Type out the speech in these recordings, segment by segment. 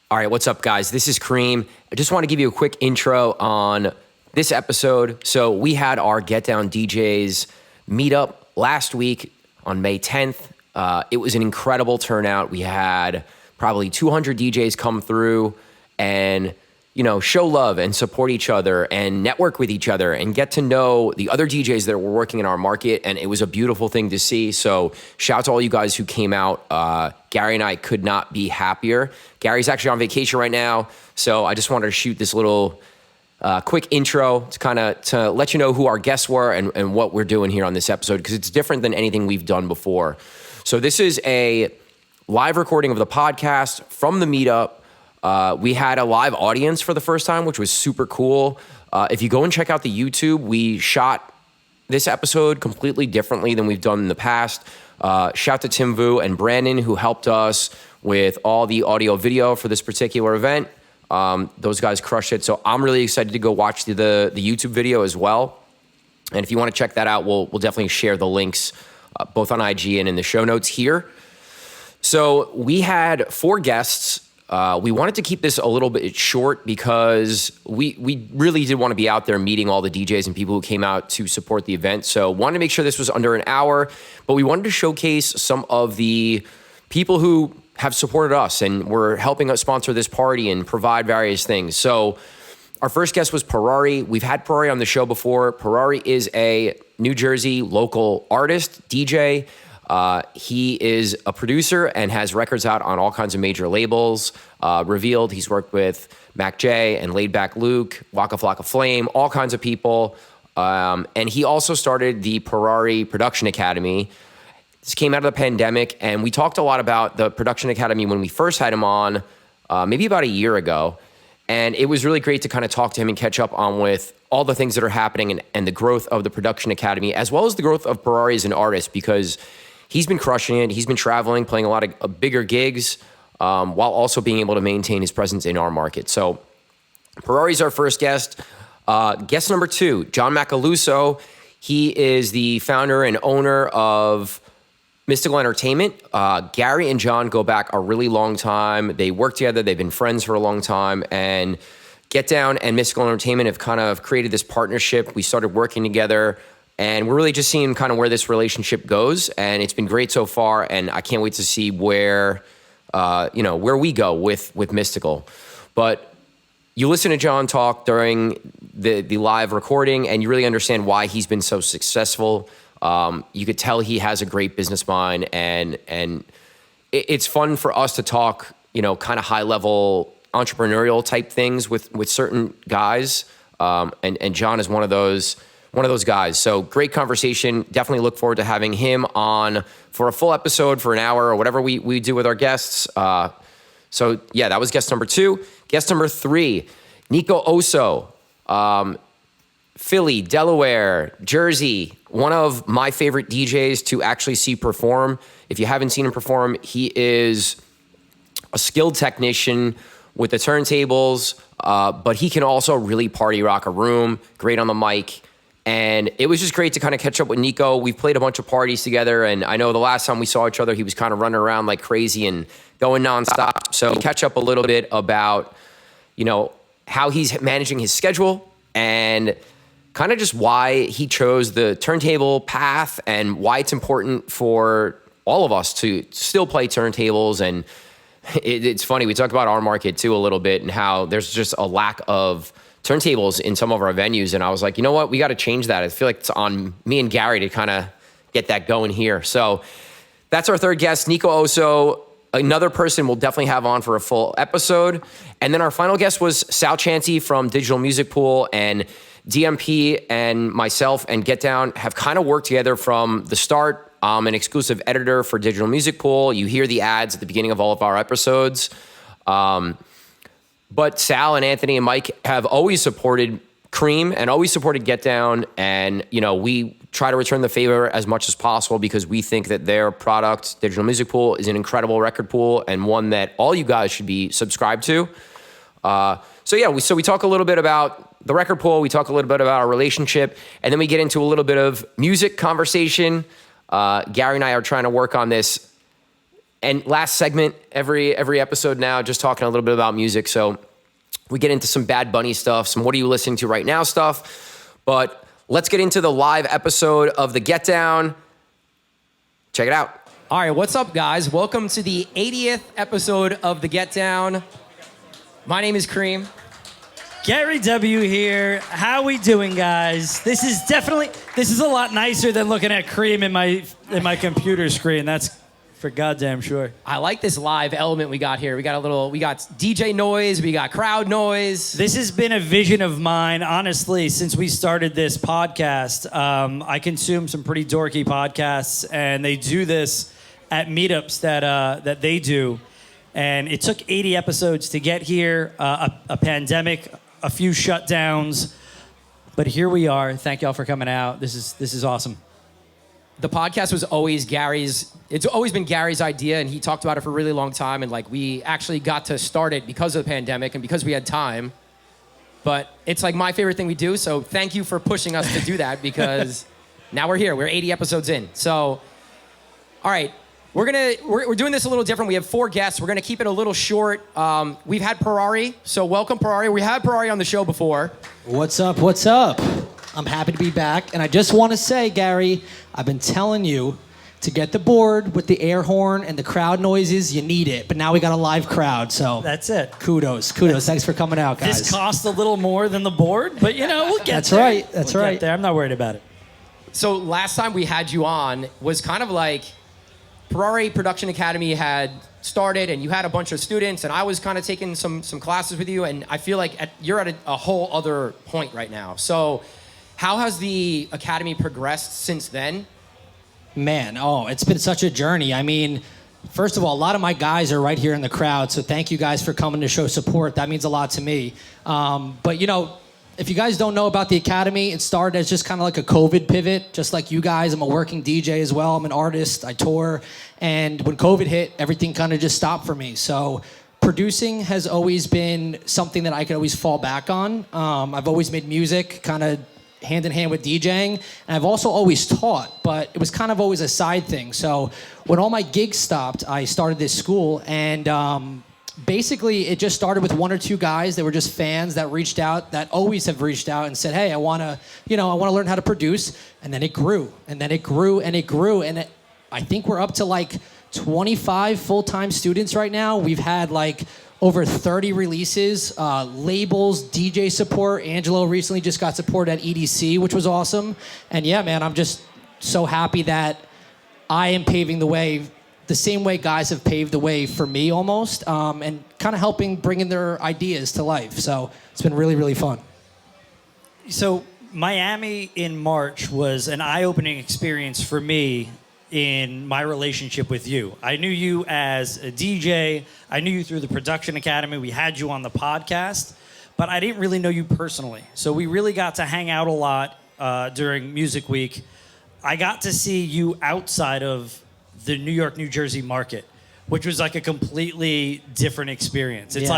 All right, what's up, guys? This is Kareem. I just want to give you a quick intro on this episode. So we had our Get Down DJs meetup last week on May 10th. It was an incredible turnout. We had probably 200 DJs come through and, show love and support each other and network with each other and get to know the other DJs that were working in our market. And it was a beautiful thing to see. So shout out to all you guys who came out. Gary and I could not be happier. Gary's actually on vacation right now. So I just wanted to shoot this little quick intro to let you know who our guests were and what we're doing here on this episode, because it's different than anything we've done before. So this is a live recording of the podcast from the meetup. We had a live audience for the first time, which was super cool. If you go and check out the YouTube, we shot this episode completely differently than we've done in the past. Shout to Tim Vu and Brandon, who helped us with all the audio video for this particular event. Those guys crushed it. So I'm really excited to go watch the YouTube video as well. And if you want to check that out, we'll definitely share the links both on IG and in the show notes here. So we had 4 guests. We wanted to keep this a little bit short because we really did want to be out there meeting all the DJs and people who came out to support the event. So wanted to make sure this was under an hour, but we wanted to showcase some of the people who have supported us and were helping us sponsor this party and provide various things. So our first guest was Ferrari. We've had Ferrari on the show before. Ferrari is a New Jersey local artist, DJ. He is a producer and has records out on all kinds of major labels. Revealed, he's worked with Mac J and Laid Back Luke, Waka Flocka Flame, all kinds of people. And he also started the Ferrari Production Academy. This came out of the pandemic, and we talked a lot about the Production Academy when we first had him on, maybe about a year ago. And it was really great to kind of talk to him and catch up on with all the things that are happening and the growth of the Production Academy, as well as the growth of Ferrari as an artist, because he's been crushing it. He's been traveling, playing a lot of bigger gigs, while also being able to maintain his presence in our market. So Ferrari's our first guest. Guest number 2, John Macaluso. He is the founder and owner of Mystical Entertainment. Gary and John go back a really long time. They work together. They've been friends for a long time. And Get Down and Mystical Entertainment have kind of created this partnership. We started working together, and we're really just seeing kind of where this relationship goes. And it's been great so far. And I can't wait to see where we go with Mystical. But you listen to John talk during the live recording, and you really understand why he's been so successful. You could tell he has a great business mind, and it's fun for us to talk, kind of high level entrepreneurial type things with certain guys. And John is one of those guys. So great conversation. Definitely look forward to having him on for a full episode for an hour or whatever we do with our guests. So yeah, that was guest number 2. Guest number 3, Nico Oso. Philly, Delaware, Jersey, one of my favorite DJs to actually see perform. If you haven't seen him perform, he is a skilled technician with the turntables, but he can also really party rock a room, great on the mic. And it was just great to kind of catch up with Nico. We've played a bunch of parties together, and I know the last time we saw each other, he was kind of running around like crazy and going nonstop. So catch up a little bit about, how he's managing his schedule and kind of just why he chose the turntable path and why it's important for all of us to still play turntables. And it's funny, we talked about our market too a little bit and how there's just a lack of turntables in some of our venues. And I was like, you know what, we got to change that. I feel like it's on me and Gary to kind of get that going here. So that's our third guest, Nico Oso. Another person we'll definitely have on for a full episode. And then our final guest was Sal Chancey from Digital Music Pool, and DMP and myself and Get Down have kind of worked together from the start. I'm an exclusive editor for Digital Music Pool. You hear the ads at the beginning of all of our episodes. But Sal and Anthony and Mike have always supported Cream and always supported Get Down. And, we try to return the favor as much as possible because we think that their product, Digital Music Pool, is an incredible record pool and one that all you guys should be subscribed to. So we talk a little bit about the record pool. We talk a little bit about our relationship, and then we get into a little bit of music conversation. Gary and I are trying to work on this And last segment, every episode now, just talking a little bit about music. So we get into some Bad Bunny stuff, some what are you listening to right now stuff. But let's get into the live episode of The Get Down. Check it out. All right, what's up, guys? Welcome to the 80th episode of The Get Down. My name is Cream. Gary W. here. How we doing, guys? This is a lot nicer than looking at Cream in my computer screen. That's for goddamn sure. I like this live element we got here. We got DJ noise, we got crowd noise. This has been a vision of mine, honestly, since we started this podcast. I consume some pretty dorky podcasts, and they do this at meetups that they do. And it took 80 episodes to get here, a pandemic, a few shutdowns, but here we are. Thank y'all for coming out. This is awesome. The podcast was always Gary's. It's always been Gary's idea, and he talked about it for a really long time. And like we actually got to start it because of the pandemic and because we had time. But it's like my favorite thing we do. So thank you for pushing us to do that because now we're here. We're 80 episodes in. So, all right. We're doing this a little different. We have 4 guests. We're gonna keep it a little short. We've had Ferrari, so welcome Ferrari. We had Ferrari on the show before. What's up? What's up? I'm happy to be back, and I just want to say, Gary, I've been telling you to get the board with the air horn and the crowd noises. You need it, but now we got a live crowd, so that's it. Kudos. Thanks for coming out, guys. This costs a little more than the board, but we'll get That's there. Right. That's we'll right. Get there. I'm not worried about it. So last time we had you on was kind of like Ferrari Production Academy had started, and you had a bunch of students, and I was kind of taking some classes with you, and I feel like you're at a whole other point right now. So how has the Academy progressed since then? Man, it's been such a journey. I mean, first of all, a lot of my guys are right here in the crowd, so thank you guys for coming to show support. That means a lot to me. But if you guys don't know about the Academy, it started as just kind of like a COVID pivot, just like you guys. I'm a working DJ as well. I'm an artist. I tour. And when COVID hit, everything kind of just stopped for me. So producing has always been something that I could always fall back on. I've always made music kind of hand in hand with DJing. And I've also always taught, but it was kind of always a side thing. So when all my gigs stopped, I started this school, and basically, it just started with 1 or 2 guys that were just fans that reached out, that always have reached out and said, hey, I want to learn how to produce. And then it grew, and then it grew, and it grew. And I think we're up to like 25 full-time students right now. We've had like over 30 releases, labels, DJ support. Angelo recently just got support at EDC, which was awesome. And yeah, man, I'm just so happy that I am paving the way the same way guys have paved the way for me almost, and kind of helping bringing their ideas to life. So it's been really, really fun. So Miami in March was an eye-opening experience for me in my relationship with you. I knew you as a DJ. I knew you through the Production Academy. We had you on the podcast, but I didn't really know you personally. So we really got to hang out a lot during Music Week. I got to see you outside of the New York, New Jersey market, which was like a completely different experience. It's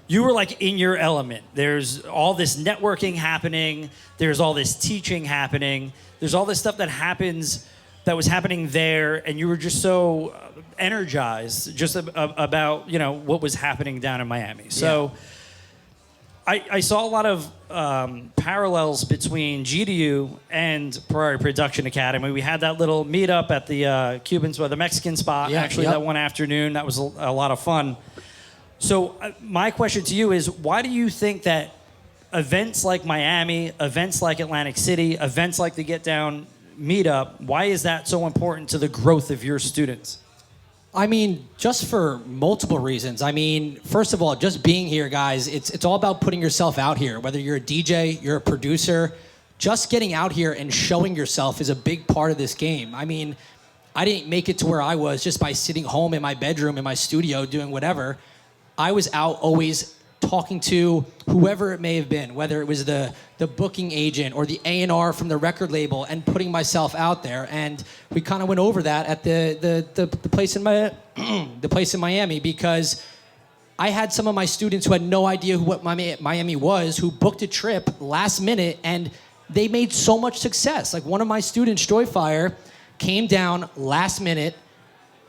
you were like in your element. There's all this networking happening. There's all this teaching happening. There's all this stuff that was happening there, and you were just so energized just about what was happening down in Miami. So I saw a lot of parallels between GDU and Ferrari Production Academy. We had that little meetup at the the Mexican spot, that one afternoon. That was a lot of fun. So my question to you is, why do you think that events like Miami, events like Atlantic City, events like the Get Down Meetup, why is that so important to the growth of your students? I mean, just for multiple reasons. I mean, first of all, just being here, guys, it's all about putting yourself out here. Whether you're a DJ, you're a producer, just getting out here and showing yourself is a big part of this game. I mean, I didn't make it to where I was just by sitting home in my bedroom, in my studio, doing whatever. I was out always talking to whoever it may have been, whether it was the booking agent or the A&R from the record label, and putting myself out there. And we kind of went over that at the place in the place in Miami, because I had some of my students who had no idea what Miami was, who booked a trip last minute, and they made so much success. Like one of my students, Joyfire, came down last minute,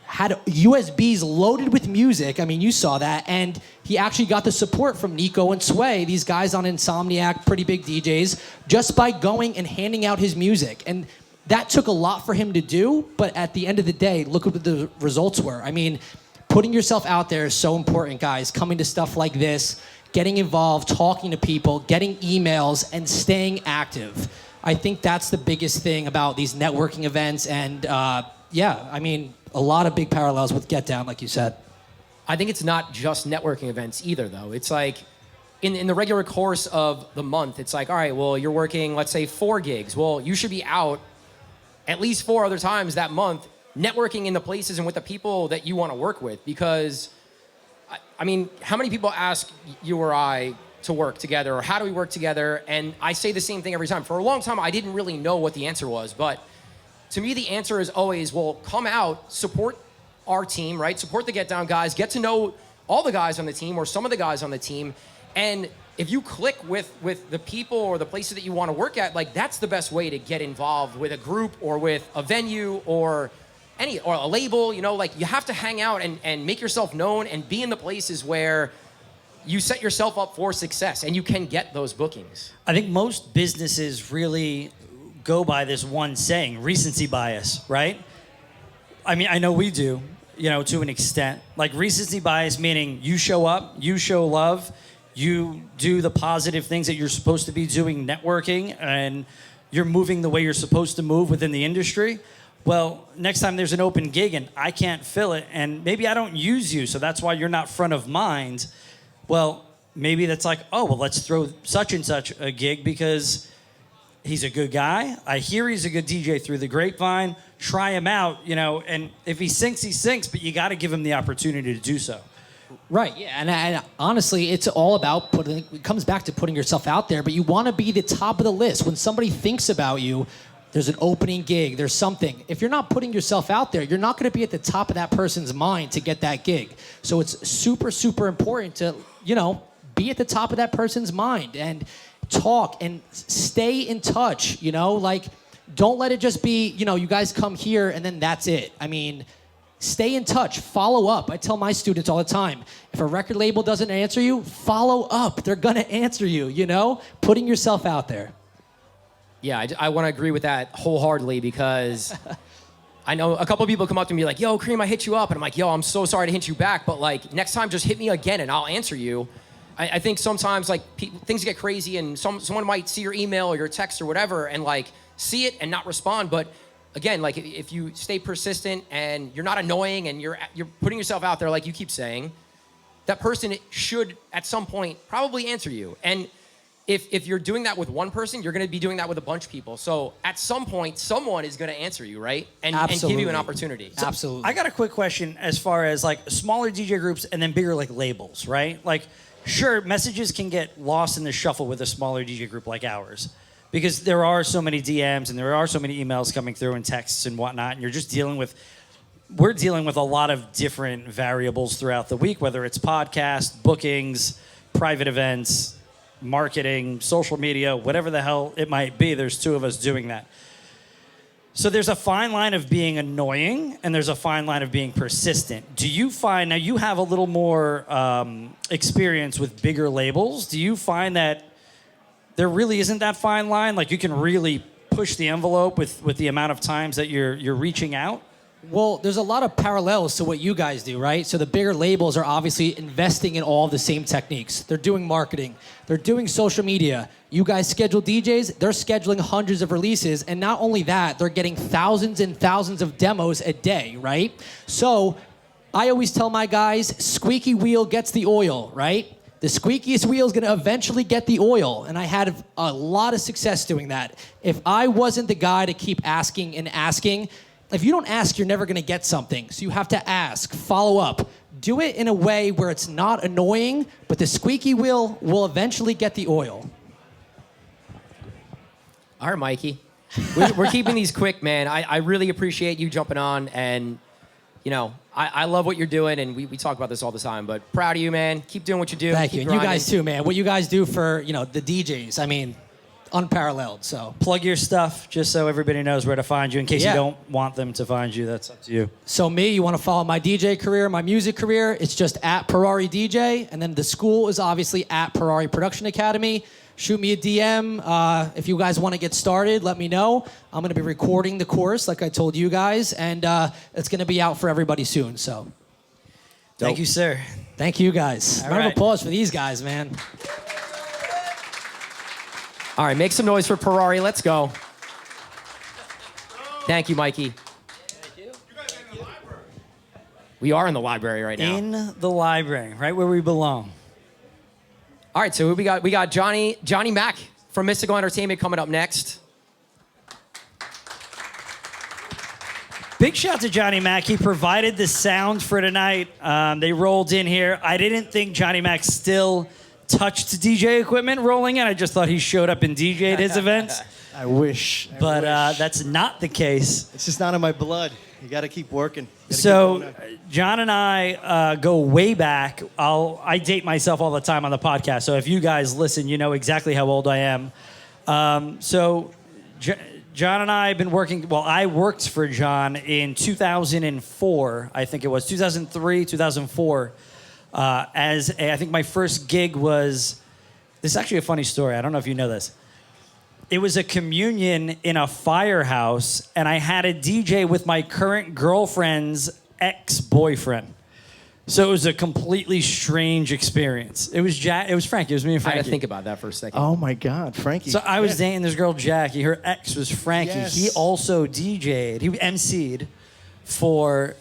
had USBs loaded with music. I mean, you saw that. And he actually got the support from Nico and Sway, these guys on Insomniac, pretty big DJs, just by going and handing out his music. And that took a lot for him to do. But at the end of the day, look what the results were. I mean, putting yourself out there is so important, guys. Coming to stuff like this, getting involved, talking to people, getting emails, and staying active. I think that's the biggest thing about these networking events. And yeah, I mean, a lot of big parallels with Get Down, like you said. I think it's not just networking events either, though. It's like in the regular course of the month, it's like, all right, well, you're working, let's say, 4 gigs. Well, you should be out at least 4 other times that month networking in the places and with the people that you want to work with. Because, I mean, how many people ask you or I to work together, or how do we work together? And I say the same thing every time. For a long time, I didn't really know what the answer was, but to me, the answer is always, well, come out, support our team, right? Support the Get Down guys, get to know all the guys on the team or some of the guys on the team. And if you click with the people or the places that you want to work at, like, that's the best way to get involved with a group or with a venue or a label. You know, like, you have to hang out and make yourself known and be in the places where you set yourself up for success and you can get those bookings. I think most businesses really go by this one saying, recency bias, right? I mean, I know we do, you know, to an extent. Like, recency bias meaning you show up, you show love, you do the positive things that you're supposed to be doing, networking, and you're moving the way you're supposed to move within the industry. Well, next time there's an open gig and I can't fill it, and maybe I don't use you, so that's why you're not front of mind. Well, maybe that's like, oh, well, let's throw such and such a gig because he's a good guy. I hear he's a good DJ through the grapevine. Try him out, you know, and if he sinks, he sinks, but you got to give him the opportunity to do so. Right, yeah, and honestly, it's all about it comes back to putting yourself out there, but you want to be the top of the list. When somebody thinks about you, there's an opening gig, there's something. If you're not putting yourself out there, you're not going to be at the top of that person's mind to get that gig. So it's super, super important to, you know, be at the top of that person's mind and talk and stay in touch, you know, like, don't let it just be, you know, you guys come here and then that's it. I mean, stay in touch, follow up. I tell my students all the time, if a record label doesn't answer you, follow up. They're going to answer you, you know, putting yourself out there. Yeah, I want to agree with that wholeheartedly because I know a couple of people come up to me like, yo, Kareem, I hit you up. And I'm like, yo, I'm so sorry to hit you back, but like, next time just hit me again and I'll answer you. I think sometimes like things get crazy and someone might see your email or your text or whatever and like see it and not respond. But again, like, if you stay persistent and you're not annoying and you're putting yourself out there, like you keep saying, that person should at some point probably answer you. And if you're doing that with one person, you're going to be doing that with a bunch of people. So at some point, someone is going to answer you, right? And give you an opportunity. So absolutely. I got a quick question as far as like smaller DJ groups and then bigger like labels, right? Like, sure, messages can get lost in the shuffle with a smaller DJ group like ours because there are so many DMs and there are so many emails coming through and texts and whatnot, and you're just we're dealing with a lot of different variables throughout the week, whether it's podcast, bookings, private events, marketing, social media, whatever the hell it might be. There's 2 of us doing that. So there's a fine line of being annoying and there's a fine line of being persistent. Do you find, now you have a little more experience with bigger labels, do you find that there really isn't that fine line? Like, you can really push the envelope with the amount of times that you're reaching out? Well, there's a lot of parallels to what you guys do, right? So the bigger labels are obviously investing in all the same techniques. They're doing marketing. They're doing social media. You guys schedule DJs. They're scheduling hundreds of releases. And not only that, they're getting thousands and thousands of demos a day, right? So I always tell my guys, squeaky wheel gets the oil, right? The squeakiest wheel is going to eventually get the oil. And I had a lot of success doing that. If I wasn't the guy to keep asking and asking, if you don't ask, you're never going to get something. So you have to ask, follow up. Do it in a way where it's not annoying, but the squeaky wheel will eventually get the oil. All right, Mikey. We're keeping these quick, man. I really appreciate you jumping on. And, you know, I love what you're doing. And we talk about this all the time. But proud of you, man. Keep doing what you do. Thank you. Keep And you grinding. guys too, man. What you guys do for, you know, the DJs. I mean, unparalleled. So Plug your stuff just so everybody knows where to find you in case Yeah. you don't want them to find you. That's up to you. So me, you want to follow my DJ career, my music career, it's just at Ferrari DJ. And then the school is obviously at Ferrari Production Academy. Shoot me a DM. If you guys want to get started, let me know. I'm going to be recording the course like I told you guys. And it's going to be out for everybody soon. So Thank you, sir. thank you guys. All Round of right. applause for these guys, man. All right, make some noise for Ferrari. Let's go. Thank you, Mikey. We are in the library right now. In the library, right where we belong. All right, so who we got? We got Johnny Mac from Mystical Entertainment coming up next. Big shout to Johnny Mac. He provided the sound for tonight. They rolled in here. I didn't think Johnny Mac still touched DJ equipment rolling in. I just thought he showed up and DJ'd his events. I wish. But that's not the case. It's just not in my blood. You got to keep working. So John and I go way back. I date myself all the time on the podcast. So if you guys listen, you know exactly how old I am. John and I have been working. Well, I worked for John in 2004. I think it was 2003, 2004. I think my first gig was. This is actually a funny story. I don't know if you know this. It was a communion in a firehouse, and I had a DJ with my current girlfriend's ex-boyfriend. So it was a completely strange experience. It was Jack. It was Frankie. It was me and I had Frankie. to think about that for a second. Oh my God, Frankie. So I was dating this girl, Jackie. Her ex was Frankie. Yes. He also DJ'd. He MC'd for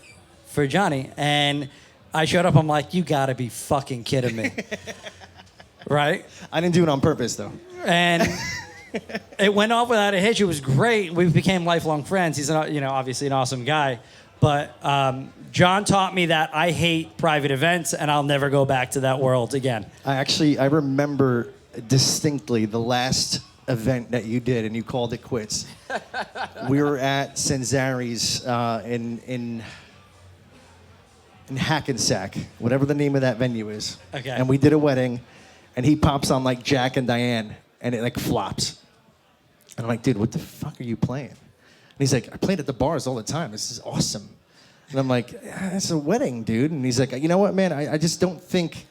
Johnny. And I showed up. I'm like, you gotta be fucking kidding me. Right? I didn't do it on purpose though. And it went off without a hitch. It was great. We became lifelong friends. He's obviously an awesome guy. But John taught me that I hate private events, and I'll never go back to that world again. I remember distinctly the last event that you did, and you called it quits. We were at Senzari's in Hackensack, whatever the name of that venue is. Okay. And we did a wedding, and he pops on like Jack and Diane, and it like flops. And I'm like, dude, what the fuck are you playing? And he's like, I played at the bars all the time. This is awesome. And I'm like, it's a wedding, dude. And he's like, you know what, man? I just don't think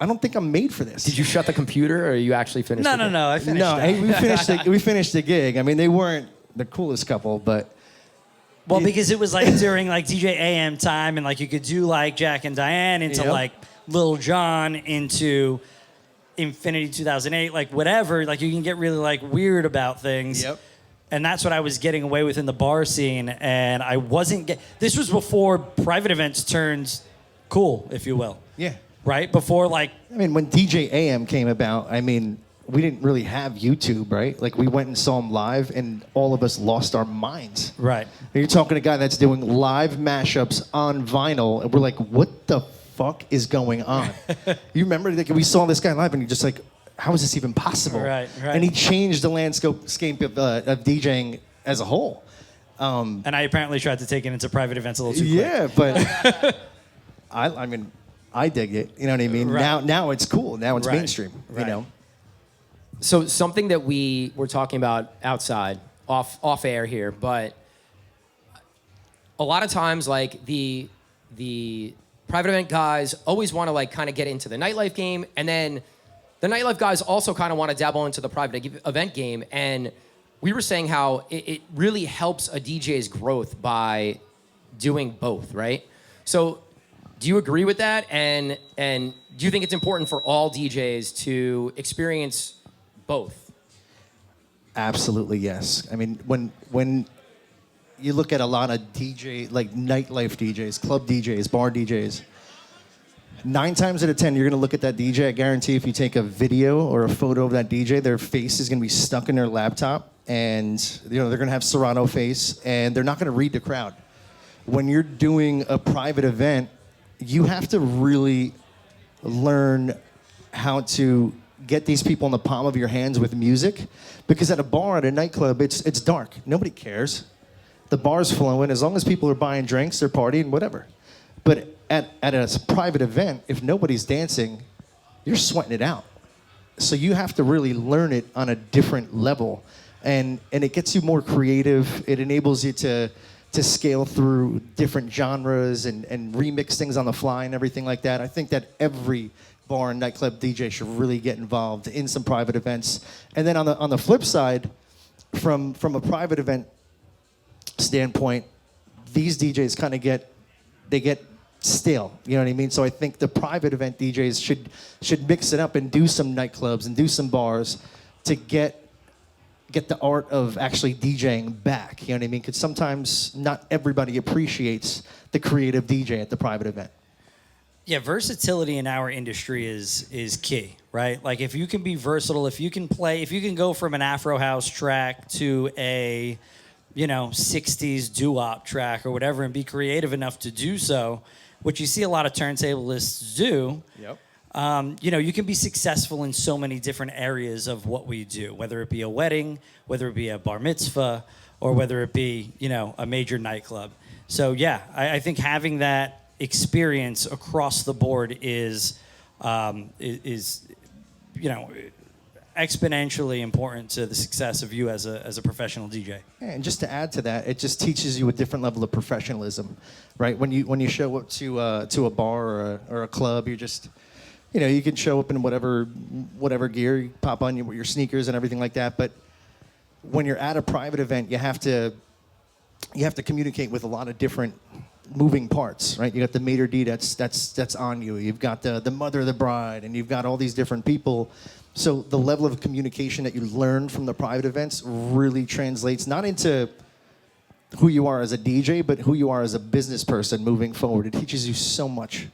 I'm made for this. Did you shut the computer, or you actually finished? No, the no, game? no. I finished. No, that. hey, we finished the gig. I mean, they weren't the coolest couple, but Well, because it was like during like DJ AM time, and like you could do like Jack and Diane into Yep. like Lil Jon into Infinity 2008, like whatever. Like you can get really like weird about things. Yep. And that's what I was getting away with in the bar scene, and I wasn't. This was before private events turned cool, if you will. yeah. Right before like. I mean, when DJ AM came about, I mean, we didn't really have YouTube, right? Like we went and saw him live, and all of us lost our minds. Right. You're talking to a guy that's doing live mashups on vinyl, and we're like, what the fuck is going on? You remember, like, we saw this guy live, and you're just like, how is this even possible? Right. And he changed the landscape of DJing as a whole. And I apparently tried to take it into private events a little too quick. Yeah, but I mean, I dig it. You know what I mean? Right. Now it's cool. Now it's Right. mainstream. Right. You know. So something that we were talking about outside, off air here, but a lot of times, like the private event guys always want to like kind of get into the nightlife game, and then the nightlife guys also kind of want to dabble into the private event game. And we were saying how it really helps a DJ's growth by doing both, right? So do you agree with that? And do you think it's important for all DJs to experience both? Absolutely, yes. I mean, when you look at a lot of DJ, like nightlife DJs, club DJs, bar DJs, 9 times out of 10, you're going to look at that DJ. I guarantee if you take a video or a photo of that DJ, their face is going to be stuck in their laptop, and they're going to have Serrano face, and they're not going to read the crowd. When you're doing a private event, you have to really learn how to get these people in the palm of your hands with music, because at a bar, at a nightclub, it's dark. Nobody cares. The bar's flowing. As long as people are buying drinks, they're partying, whatever. But at a private event, if nobody's dancing, you're sweating it out. So you have to really learn it on a different level. And it gets you more creative. It enables you to scale through different genres and remix things on the fly and everything like that. I think that every bar and nightclub DJ should really get involved in some private events. And then on the flip side, from a private event standpoint, these DJs kind of get stale. You know what I mean? So I think the private event DJs should mix it up and do some nightclubs and do some bars to get the art of actually DJing back. You know what I mean? Because sometimes not everybody appreciates the creative DJ at the private event. Yeah, versatility in our industry is key, right? Like if you can be versatile, if you can go from an Afro house track to a, 60s doo-wop track or whatever and be creative enough to do so, which you see a lot of turntablists do. Yep. You can be successful in so many different areas of what we do, whether it be a wedding, whether it be a bar mitzvah, or whether it be, a major nightclub. So yeah, I think having that experience across the board is exponentially important to the success of you as a professional DJ. Yeah, and just to add to that, it just teaches you a different level of professionalism, right? When you show up to a bar or a club, you're just, you can show up in whatever gear, you pop on your sneakers and everything like that. But when you're at a private event, you have to communicate with a lot of different moving parts, right? You got the maitre d' that's on you. You've got the mother of the bride, and you've got all these different people. So the level of communication that you learn from the private events really translates not into who you are as a DJ, but who you are as a business person moving forward. It teaches you so much.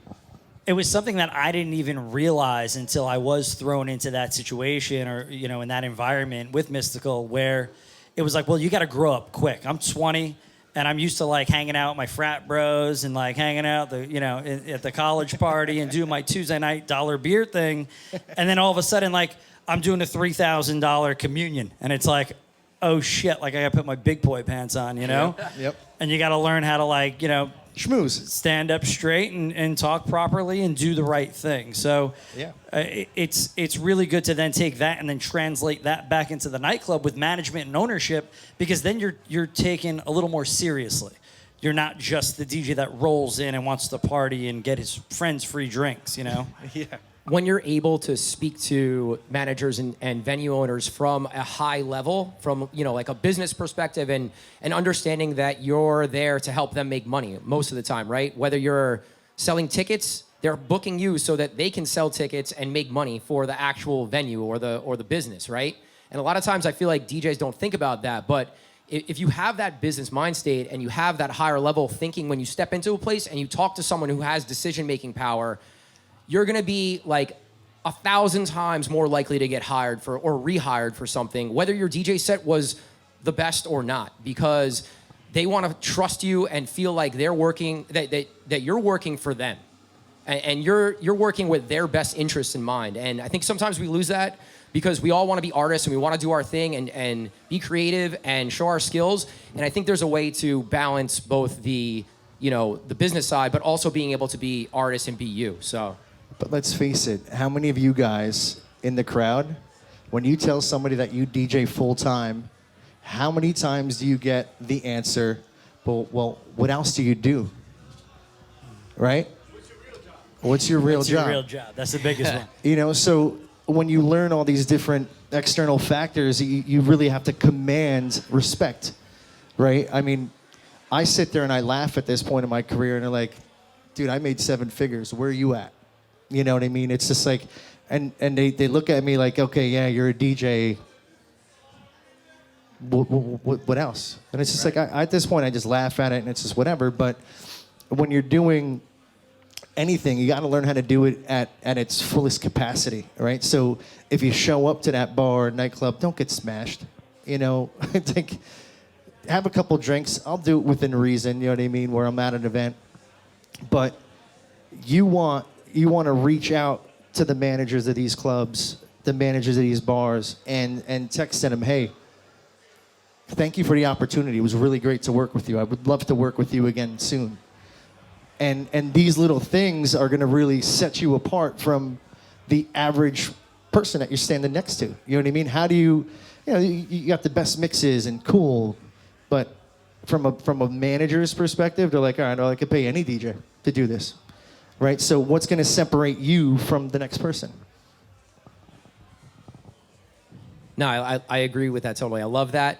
It was something that I didn't even realize until I was thrown into that situation or, in that environment with Mystical where it was like, well, you got to grow up quick. I'm 20 and I'm used to like hanging out with my frat bros and like hanging out at the college party and doing my Tuesday night dollar beer thing. And then all of a sudden, like I'm doing a $3,000 communion and it's like, oh shit, like I got to put my big boy pants on, Yep. And you got to learn how to like, schmooze, stand up straight and talk properly and do the right thing. So yeah, it's really good to then take that and then translate that back into the nightclub with management and ownership, because then you're taken a little more seriously. You're not just the DJ that rolls in and wants to party and get his friends free drinks, Yeah. When you're able to speak to managers and venue owners from a high level, from like a business perspective, and understanding that you're there to help them make money most of the time, right? Whether you're selling tickets, they're booking you so that they can sell tickets and make money for the actual venue or the business, right? And a lot of times I feel like DJs don't think about that, but if you have that business mind state and you have that higher level thinking when you step into a place and you talk to someone who has decision-making power, you're going to be like 1,000 times more likely to get hired for or rehired for something, whether your DJ set was the best or not, because they want to trust you and feel like they're working, that you're working for them, and you're working with their best interests in mind. And I think sometimes we lose that because we all want to be artists and we want to do our thing and be creative and show our skills. And I think there's a way to balance both the business side, but also being able to be artists and be you. So. But let's face it, how many of you guys in the crowd, when you tell somebody that you DJ full-time, how many times do you get the answer, well, what else do you do? Right? What's your real job? What's your real job? That's the biggest one. So when you learn all these different external factors, you really have to command respect, right? I mean, I sit there and I laugh at this point in my career and they're like, dude, I made 7 figures. Where are you at? You know what I mean? It's just like, and they look at me like, okay, yeah, you're a DJ. What else? And it's just right. Like, at this point, I just laugh at it and it's just whatever. But when you're doing anything, you got to learn how to do it at its fullest capacity, right? So if you show up to that bar or nightclub, don't get smashed. Like, have a couple drinks. I'll do it within reason, you know what I mean, where I'm at an event. But you want to reach out to the managers of these clubs, the managers of these bars, and text them, hey, thank you for the opportunity. It was really great to work with you. I would love to work with you again soon. And these little things are going to really set you apart from the average person that you're standing next to. You know what I mean? How do you got the best mixes and cool, but from a manager's perspective, they're like, all right, I could pay any DJ to do this, right? So what's going to separate you from the next person? No, I agree with that totally. I love that.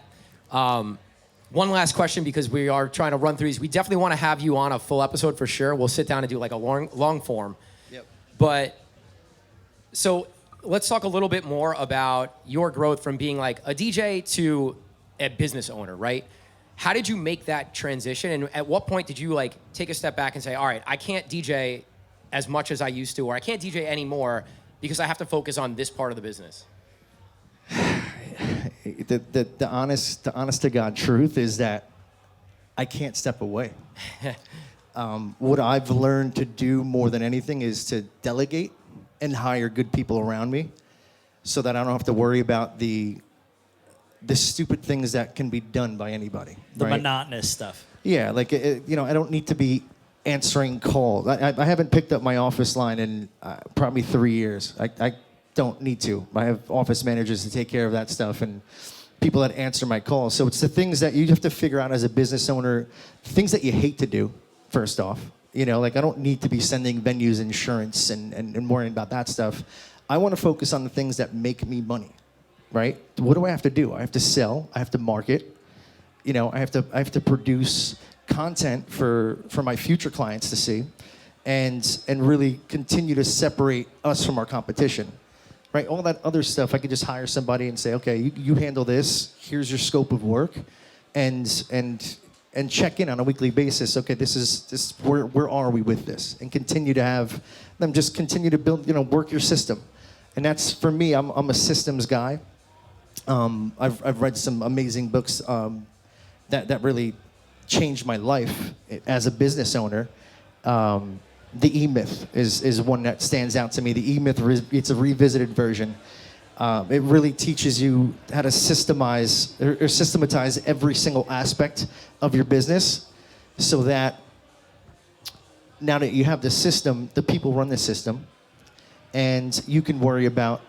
One last question, because we are trying to run through these. We definitely want to have you on a full episode for sure. We'll sit down and do like a long form. Yep. But so let's talk a little bit more about your growth from being like a DJ to a business owner, right? How did you make that transition? And at what point did you like take a step back and say, all right, I can't DJ as much as I used to, or I can't DJ anymore because I have to focus on this part of the business? The honest to God truth is that I can't step away. What I've learned to do more than anything is to delegate and hire good people around me, so that I don't have to worry about the stupid things that can be done by anybody. The right? monotonous stuff. Yeah, like I don't need to be answering calls. I haven't picked up my office line in probably 3 years. I don't need to. I have office managers to take care of that stuff and people that answer my calls. So it's the things that you have to figure out as a business owner, things that you hate to do, first off. Like I don't need to be sending venues insurance and worrying about that stuff. I want to focus on the things that make me money, right? What do I have to do? I have to sell. I have to market. I have to produce content for my future clients to see and really continue to separate us from our competition. Right, all that other stuff, I could just hire somebody and say, okay, you handle this. Here's your scope of work, and check in on a weekly basis. Okay, this is where are we with this, and continue to have them just continue to build, work your system, and that's for me. I'm a systems guy. I've read some amazing books that really changed my life as a business owner. The E-Myth is one that stands out to me. The E-Myth, it's a revisited version. It really teaches you how to systematize every single aspect of your business, so that now that you have the system, the people run the system, and you can worry about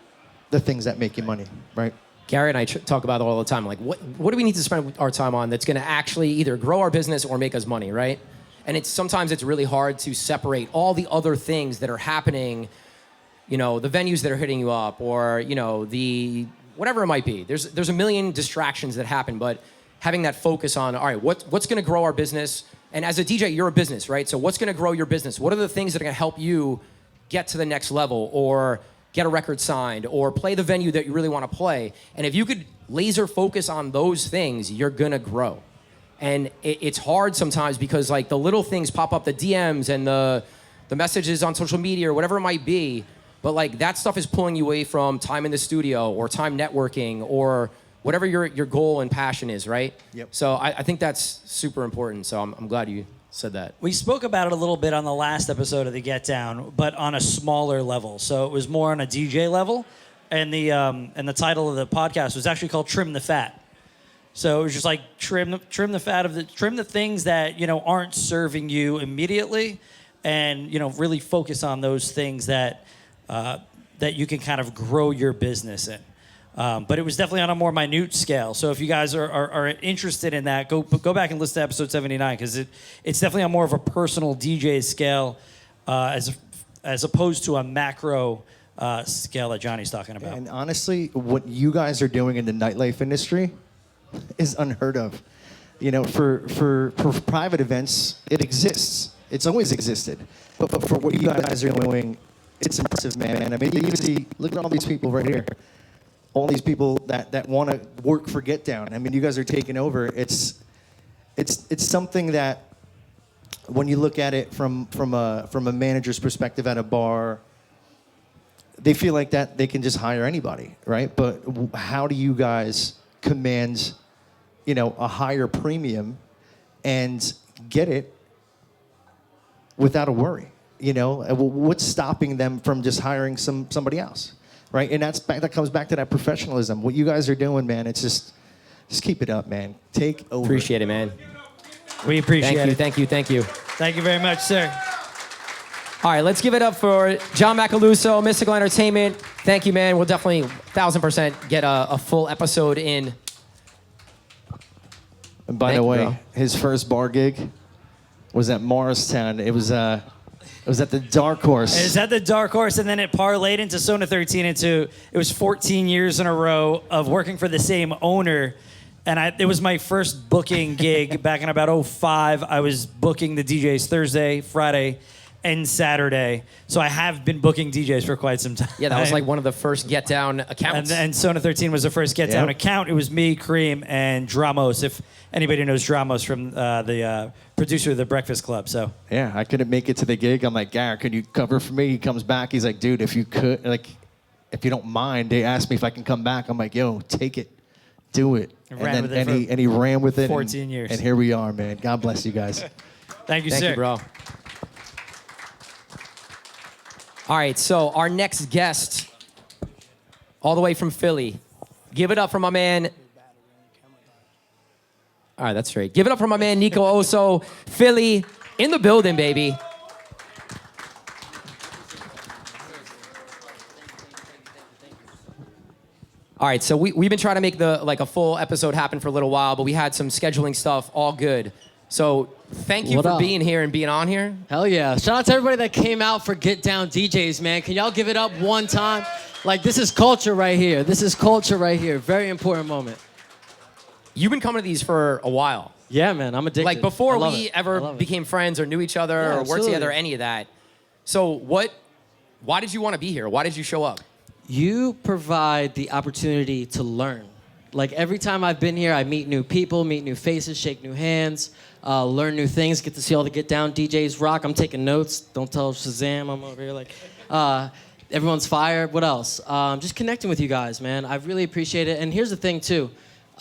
the things that make you money, right? Gary and I talk about it all the time. Like, what do we need to spend our time on that's going to actually either grow our business or make us money, right? And sometimes it's really hard to separate all the other things that are happening, the venues that are hitting you up, or, the whatever it might be. There's a million distractions that happen, but having that focus on, all right, what's going to grow our business? And as a DJ, you're a business, right? So what's going to grow your business? What are the things that are going to help you get to the next level, or get a record signed, or play the venue that you really want to play? And if you could laser focus on those things, you're going to grow. And it's hard sometimes because like the little things pop up, the DMs and the messages on social media or whatever it might be, but like that stuff is pulling you away from time in the studio or time networking or whatever your goal and passion is, right? Yep. So I think that's super important. So I'm glad you said that. We spoke about it a little bit on the last episode of the Get Down, but on a smaller level. So it was more on a DJ level, and the title of the podcast was actually called Trim the Fat. So it was just like trim the fat of trim the things that aren't serving you immediately, and really focus on those things that you can kind of grow your business in. But it was definitely on a more minute scale. So if you guys are interested in that, go back and listen to episode 79, because it's definitely on more of a personal DJ scale as opposed to a macro scale that Johnny's talking about. And honestly, what you guys are doing in the nightlife industry is unheard of. For private events, it exists. It's always existed. But for what you guys are doing, it's impressive, man. I mean, you see, look at all these people right here. All these people that want to work for Get Down. I mean, you guys are taking over. It's something that when you look at it from a manager's perspective at a bar, they feel like that they can just hire anybody, right? But how do you guys command, a higher premium and get it without a worry? What's stopping them from just hiring somebody else, right? And that comes back to that professionalism. What you guys are doing, man, it's just keep it up, man. Take over. Appreciate it, man. We appreciate it. Thank you. Thank you very much, sir. All right, let's give it up for John Macaluso, Mystical Entertainment. Thank you, man. We'll definitely 1,000% get a full episode in. And by Thank the you, way, bro. his first bar gig was at Morristown. It was at the Dark Horse. It was at the Dark Horse, and then it parlayed into Sona 13 it was 14 years in a row of working for the same owner. And it was my first booking gig back in about 2005. I was booking the DJs Thursday, Friday, and Saturday. So I have been booking DJs for quite some time. Yeah, that was like one of the first Get Down accounts. And Sona 13 was the first Get Down Yep. account. It was me, Kareem, and Dramos, if anybody knows Dramos from the producer of The Breakfast Club. So Yeah, I couldn't make it to the gig. I'm like, Garrett, could you cover for me? He comes back. He's like, dude, if you could, like, if you don't mind, they asked me if I can come back. I'm like, yo, take it. Do it. Ran with it for he ran with it. 14 years. And here we are, man. God bless you guys. thank you, Thank sir. you, bro. All right, so our next guest, all the way from Philly. Give it up for my man. All right, that's straight. Give it up for my man, Nico Oso. Philly, in the building, baby. All right, so we've been trying to make a full episode happen for a little while, but we had some scheduling stuff, all good. So thank you What for up? being here and being on here. Hell yeah. Shout out to everybody that came out for Get Down DJs, man. Can y'all give it up one time? Like, this is culture right here. This is culture right here. Very important moment. You've been coming to these for a while. Yeah, man. I'm addicted. Like before I love we it. I ever love it. became friends or knew each other Yeah, or worked absolutely. together or any of that. So why did you want to be here? Why did you show up? You provide the opportunity to learn. Like, every time I've been here, I meet new people, meet new faces, shake new hands, learn new things, get to see all the Get Down DJs rock. I'm taking notes. Don't tell Shazam I'm over here. Like, everyone's fired. What else? Just connecting with you guys, man. I really appreciate it. And here's the thing, too.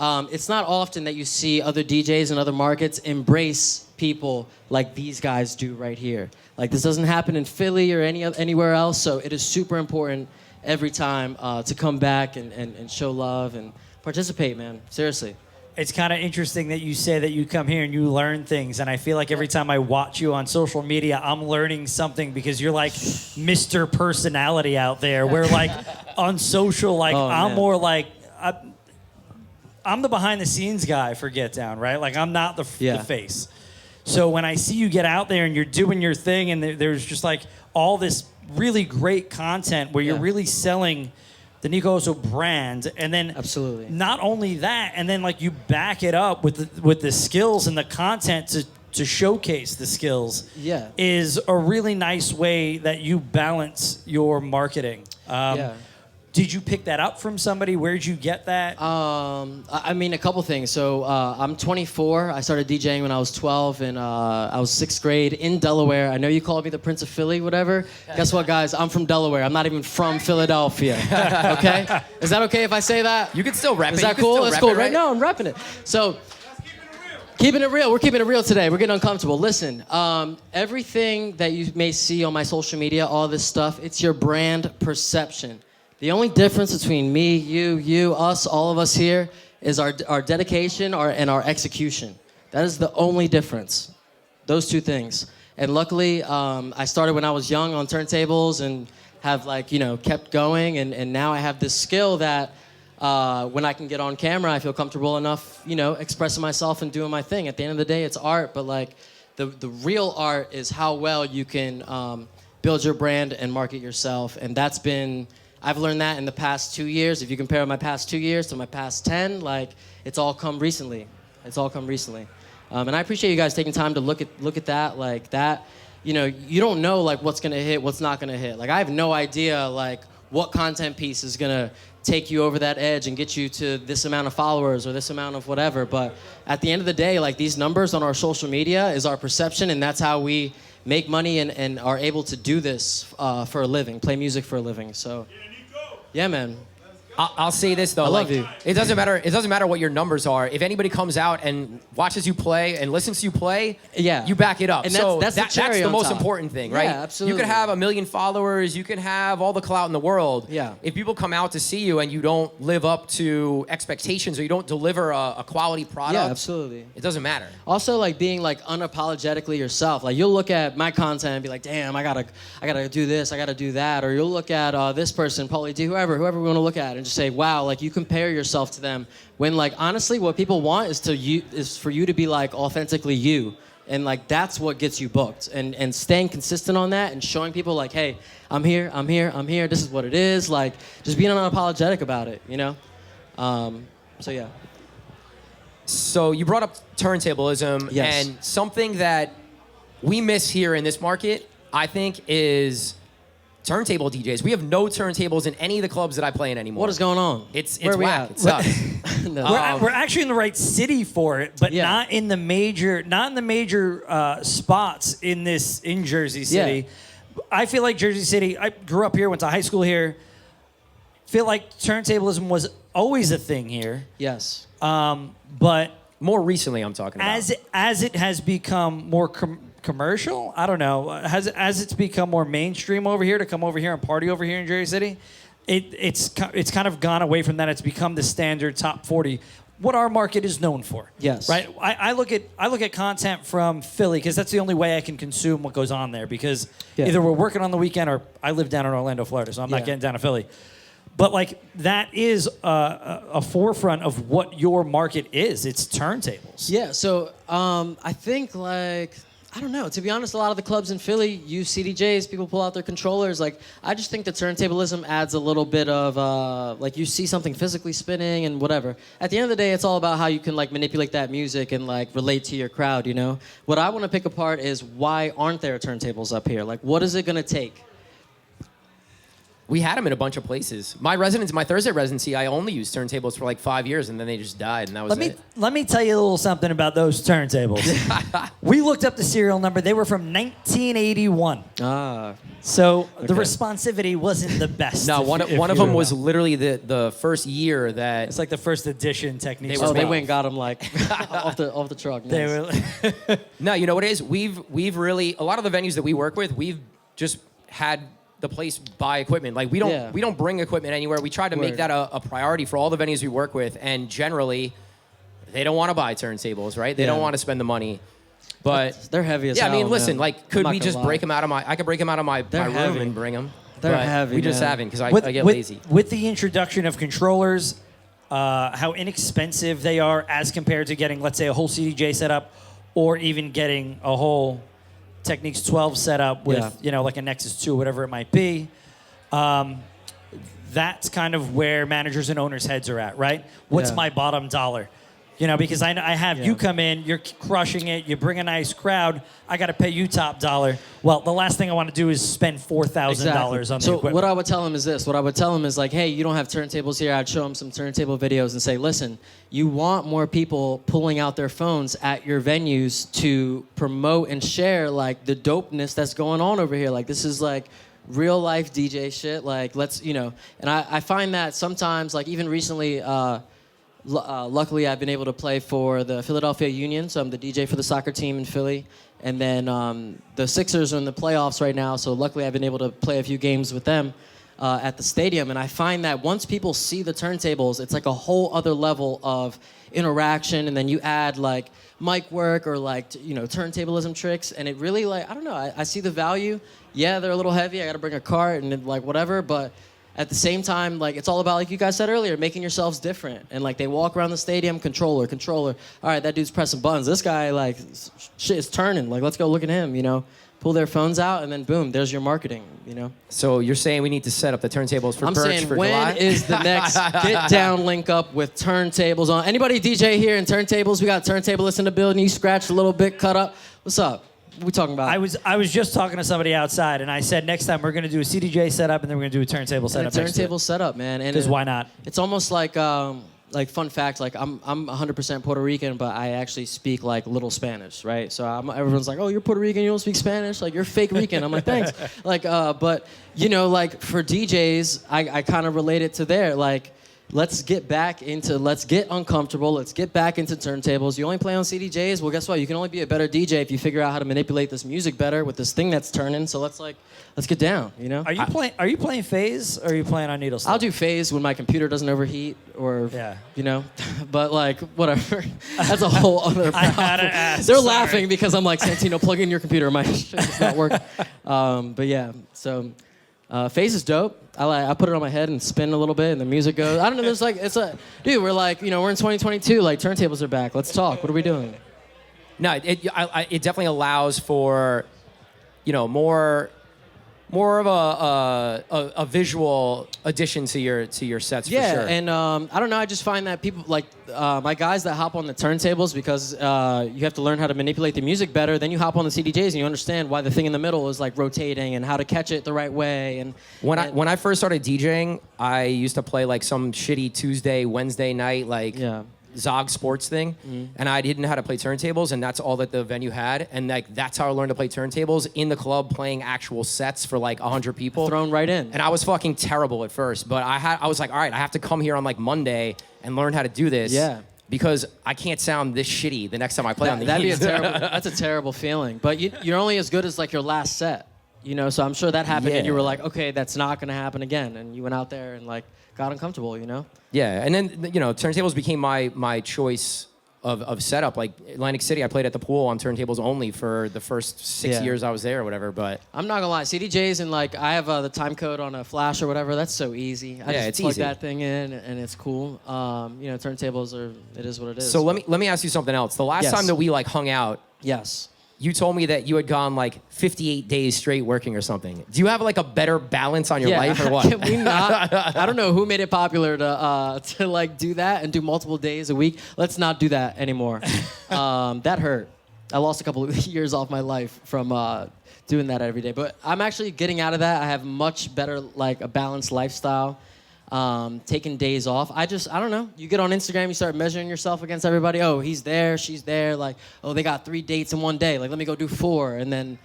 It's not often that you see other DJs in other markets embrace people like these guys do right here. Like, this doesn't happen in Philly or anywhere else, so it is super important every time to come back and show love and participate, man. Seriously. It's kind of interesting that you say that you come here and you learn things, and I feel like every time I watch you on social media, I'm learning something because you're like Mr. Personality out there. Where like on social, like Oh, I'm man. more like I'm the behind the scenes guy for Get Down, right? Like I'm not the face. So when I see you get out there and you're doing your thing, and there's just like all this really great content where you're Yeah. really selling the Nico Oso brand, and then Absolutely. not only that, and then like you back it up with the skills and the content to showcase the skills. Yeah. Is a really nice way that you balance your marketing. Yeah. Did you pick that up from somebody? Where'd you get that? I mean, a couple things. So I'm 24. I started DJing when I was 12, and I was 6th grade in Delaware. I know you called me the Prince of Philly, whatever. Guess what, guys? I'm from Delaware. I'm not even from Philadelphia. Okay? Is that okay if I say that? You could still rep it. Is You that could cool? still That's rep cool, it, right? No, I'm repping it. So, keeping it real. We're keeping it real today. We're getting uncomfortable. Listen, everything that you may see on my social media, all this stuff, it's your brand perception. The only difference between me, you, us, all of us here, is our dedication and our execution. That is the only difference. Those two things. And luckily, I started when I was young on turntables and have kept going. And now I have this skill that when I can get on camera, I feel comfortable enough, expressing myself and doing my thing. At the end of the day, it's art, but the real art is how well you can build your brand and market yourself. And I've learned that in the past 2 years. If you compare my past 2 years to my past 10, it's all come recently. It's all come recently. And I appreciate you guys taking time to look at that like that. You don't know what's gonna hit, what's not gonna hit. I have no idea what content piece is gonna take you over that edge and get you to this amount of followers or this amount of whatever. But at the end of the day, these numbers on our social media is our perception, and that's how we make money and are able to do this for a living, play music for a living. So, yeah, man. I'll say this though. I love you. It doesn't matter. It doesn't matter what your numbers are. If anybody comes out and watches you play and listens to you play, Yeah. you back it up. And so that's the cherry that's the on most top. important thing, Yeah, right? absolutely. You can have 1 million followers. You can have all the clout in the world. Yeah. If people come out to see you and you don't live up to expectations or you don't deliver a quality product, Yeah, absolutely. it doesn't matter. Also, like being like unapologetically yourself. Like you'll look at my content and be like, damn, I gotta do this, I gotta do that. Or you'll look at this person, Paulie D, whoever we want to look at, and just say, wow, like you compare yourself to them. When like honestly, what people want is for you to be like authentically you. And like that's what gets you booked. And staying consistent on that and showing people like, hey, I'm here. This is what it is. Like just being unapologetic about it, you know? So yeah. So you brought up turntablism, Yes. and something that we miss here in this market, I think, is turntable DJs. We have no turntables in any of the clubs that I play in anymore. What is going on? It's Where are we whack. at? It sucks. No. We're actually in the right city for it, but Yeah. not in the major spots in Jersey City. I feel like Jersey City. I grew up here, went to high school here. Feel like turntablism was always a thing here, Yes. but More recently, I'm talking about. as it has become more commercial, I don't know, as it's become more mainstream over here to come over here and party over here in Jersey City, it's kind of gone away from that. It's become the standard top 40. What our market is known for. Yes. Right. I look at content from Philly because that's the only way I can consume what goes on there. Because either we're working on the weekend or I live down in Orlando, Florida, so I'm not getting down to Philly. But like that is a forefront of what your market is. It's turntables. Yeah. So I think like I don't know. To be honest, a lot of the clubs in Philly use CDJs. People pull out their controllers. Like I just think the turntablism adds a little bit of like you see something physically spinning and whatever. At the end of the day, it's all about how you can like manipulate that music and like relate to your crowd. You know. What I want to pick apart is why aren't there turntables up here? Like what is it gonna take? We had them in a bunch of places. My Thursday residency, I only used turntables for like 5 years, and then they just died, and that was it. Let me tell you a little something about those turntables. We looked up the serial number. They were from 1981. So the responsivity wasn't the best. No, one if of you them was know. literally the first year that It's like the first edition techniques. were Oh, they made. went and got them like off the truck. Nice. They were. No, you know what it is? We've really, a lot of the venues that we work with, we've just had the place buy equipment. Like we don't bring equipment anywhere. We try to make Word. that a priority for all the venues we work with, and generally they don't want to buy turntables, right? They don't want to spend the money. But They're heavy as yeah, I hell, mean, listen, man. like I'm could not we gonna just lie. break them out of I could break them out of my room heavy. and bring them. They're but heavy, We just man. haven't because I get lazy. With the introduction of controllers, how inexpensive they are as compared to getting, let's say, a whole CDJ setup, or even getting a whole Technics 12 setup with, like a Nexus 2 or whatever it might be. That's kind of where managers and owners' heads are at, right? What's my bottom dollar? Because I have you come in, you're crushing it, you bring a nice crowd, I got to pay you top dollar. Well, the last thing I want to do is spend $4,000 on the So equipment. what I would tell him is this. What I would tell him is like, hey, you don't have turntables here. I'd show him some turntable videos and say, listen, you want more people pulling out their phones at your venues to promote and share like the dopeness that's going on over here. Like this is like real life DJ shit. Like let's, and I find that sometimes like even recently, luckily, I've been able to play for the Philadelphia Union, so I'm the DJ for the soccer team in Philly. And then the Sixers are in the playoffs right now, so luckily I've been able to play a few games with them at the stadium. And I find that once people see the turntables, it's like a whole other level of interaction. And then you add like mic work or like turntablism tricks, and it really like I don't know. I see the value. Yeah, they're a little heavy. I got to bring a cart and like whatever, but. At the same time, like it's all about, like you guys said earlier, making yourselves different. And like they walk around the stadium, controller. All right, that dude's pressing buttons. This guy, like, shit is turning. Like, let's go look at him, Pull their phones out, and then boom, there's your marketing, So you're saying we need to set up the turntables for I'm Birch saying, for when July? is the next get down link up with turntables on? Anybody DJ here in turntables? We got turntablists in the building. You scratched a little bit, cut up. What's up? What we talking about? I was just talking to somebody outside, and I said next time we're going to do a CDJ setup, and then we're going to do a turntable setup. Turntable setup, man. Because why not? It's almost like fun fact. Like I'm 100% Puerto Rican, but I actually speak like little Spanish, right? So everyone's like, oh, you're Puerto Rican, you don't speak Spanish, like you're fake Rican. I'm like, thanks. Like, but like for DJs, I kind of relate it to there. Like let's get uncomfortable. Let's get back into turntables. You only play on CDJs? Well, guess what? You can only be a better DJ if you figure out how to manipulate this music better with this thing that's turning. So let's get down, you know? Are you playing phase or are you playing on needle still? I'll do phase when my computer doesn't overheat or, you know, but like, whatever. That's a whole other problem. I had to ask. They're laughing because I'm like, Santino, plug in your computer. My shit is not working. But yeah, so phase is dope. I put it on my head and spin a little bit and the music goes. I don't know, there's like, dude, we're like, you know, we're in 2022, like turntables are back. Let's talk. What are we doing? No, it definitely allows for, you know, more of a visual addition to your sets, for sure. Yeah, and I don't know, I just find that people, like, my guys that hop on the turntables, because you have to learn how to manipulate the music better, then you hop on the CDJs and you understand why the thing in the middle is, like, rotating and how to catch it the right way. And when I first started DJing, I used to play, like, some shitty Tuesday, Wednesday night, like... Yeah. Zog sports thing, and I didn't know how to play turntables, and that's all that the venue had, and like that's how I learned to play turntables in the club, playing actual sets for like 100 people, thrown right in. And I was fucking terrible at first, but I was like, all right, I have to come here on like Monday and learn how to do this, because I can't sound this shitty the next time I play on the that'd be that's a terrible feeling. But you're only as good as like your last set, you know. So I'm sure that happened, and you were like, okay, that's not gonna happen again, and you went out there and like got uncomfortable, you know? Yeah, and then, you know, turntables became my choice of setup. Like, Atlantic City, I played at the pool on turntables only for the first 6 years I was there or whatever, but... I'm not gonna lie, CDJs and, like, I have the time code on a flash or whatever, that's so easy. I just plug that thing in, and it's cool. You know, turntables it is what it is. So let me ask you something else. The last time that we, like, hung out... Yes. You told me that you had gone like 58 days straight working or something. Do you have like a better balance on your life or what? Can we not? I don't know who made it popular to like do that and do multiple days a week. Let's not do that anymore. That hurt. I lost a couple of years off my life from doing that every day. But I'm actually getting out of that. I have much better, like, a balanced lifestyle. Taking days off. I don't know. You get on Instagram, you start measuring yourself against everybody. Oh, he's there, she's there. Like, oh, they got 3 dates in one day. Like, let me go do 4. And then,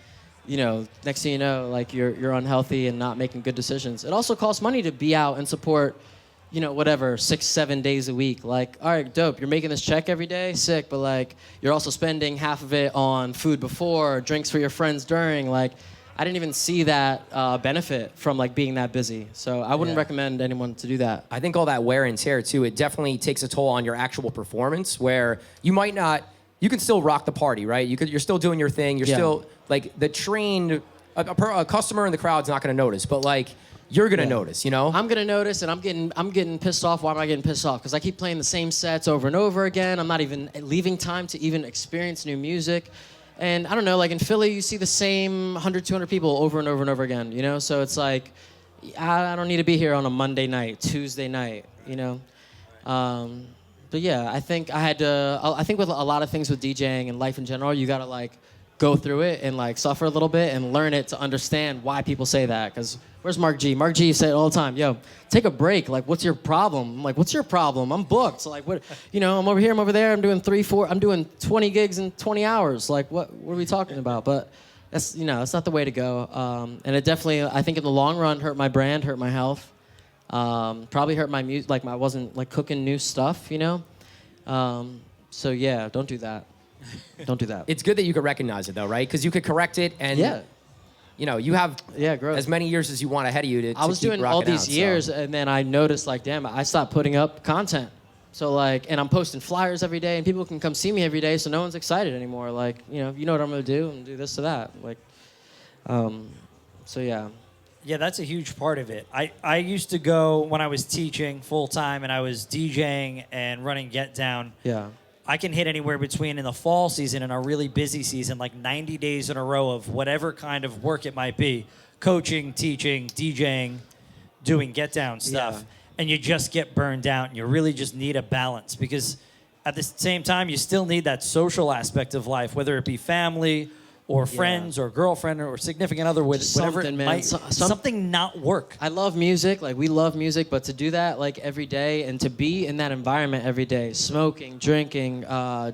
you know, next thing you know, like, you're unhealthy and not making good decisions. It also costs money to be out and support, you know, whatever, 6-7 days a week. Like, all right, dope. You're making this check every day, sick. But like, you're also spending half of it on food before, drinks for your friends during. Like, I didn't even see that benefit from like being that busy. So I wouldn't recommend anyone to do that. I think all that wear and tear too, it definitely takes a toll on your actual performance, where you might not, you can still rock the party, right? You're still doing your thing. You're still like the trained, a customer in the crowd's not going to notice, but like you're going to notice, you know? I'm going to notice, and I'm getting pissed off. Why am I getting pissed off? Because I keep playing the same sets over and over again. I'm not even leaving time to even experience new music. And I don't know, like in Philly, you see the same 100, 200 people over and over and over again, you know? So it's like, I don't need to be here on a Monday night, Tuesday night, you know? But yeah, I think with a lot of things with DJing and life in general, you gotta like go through it and like suffer a little bit and learn it to understand why people say that. Because where's Mark G? Mark G say it all the time. Yo, take a break. Like, what's your problem? I'm like, what's your problem? I'm booked. So like, what? You know, I'm over here, I'm over there. I'm doing 3, 4. I'm doing 20 gigs in 20 hours. Like, what are we talking about? But that's, you know, that's not the way to go. And it definitely, I think in the long run, hurt my brand, hurt my health. Probably hurt my music. Like, I wasn't like cooking new stuff, you know. So yeah, don't do that. Don't do that. It's good that you could recognize it though, right? Because you could correct it, and you know, you have as many years as you want ahead of you to I was doing all these years, and then I noticed, like, damn, I stopped putting up content. So like, and I'm posting flyers every day, and people can come see me every day, so no one's excited anymore. Like, you know what I'm gonna do, and do this to that. Like, so yeah. Yeah, that's a huge part of it. I used to go when I was teaching full time and I was DJing and running Get Down. Yeah. I can hit anywhere between, in the fall season and a really busy season, like 90 days in a row of whatever kind of work it might be, coaching, teaching, DJing, doing Get Down stuff, and you just get burned out, and you really just need a balance, because at the same time, you still need that social aspect of life, whether it be family or friends or girlfriend or significant other, with whatever it might, something not work. I love music, like we love music, but to do that like every day and to be in that environment every day, smoking, drinking,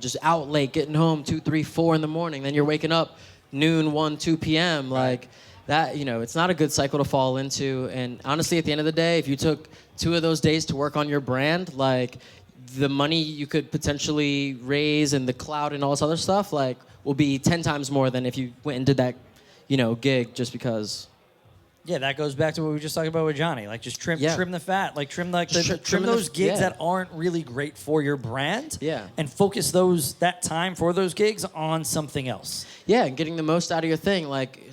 just out late, getting home 2, 3, 4 in the morning, then you're waking up noon, 1, 2 p.m. Like that, you know, it's not a good cycle to fall into. And honestly, at the end of the day, if you took 2 of those days to work on your brand, like the money you could potentially raise and the clout and all this other stuff, like will be 10 times more than if you went and did that, gig just because. Yeah, that goes back to what we were just talking about with Johnny. Like, just trim the fat. Like, trim those gigs that aren't really great for your brand. Yeah. And focus that time for those gigs on something else. Yeah, and getting the most out of your thing. Like,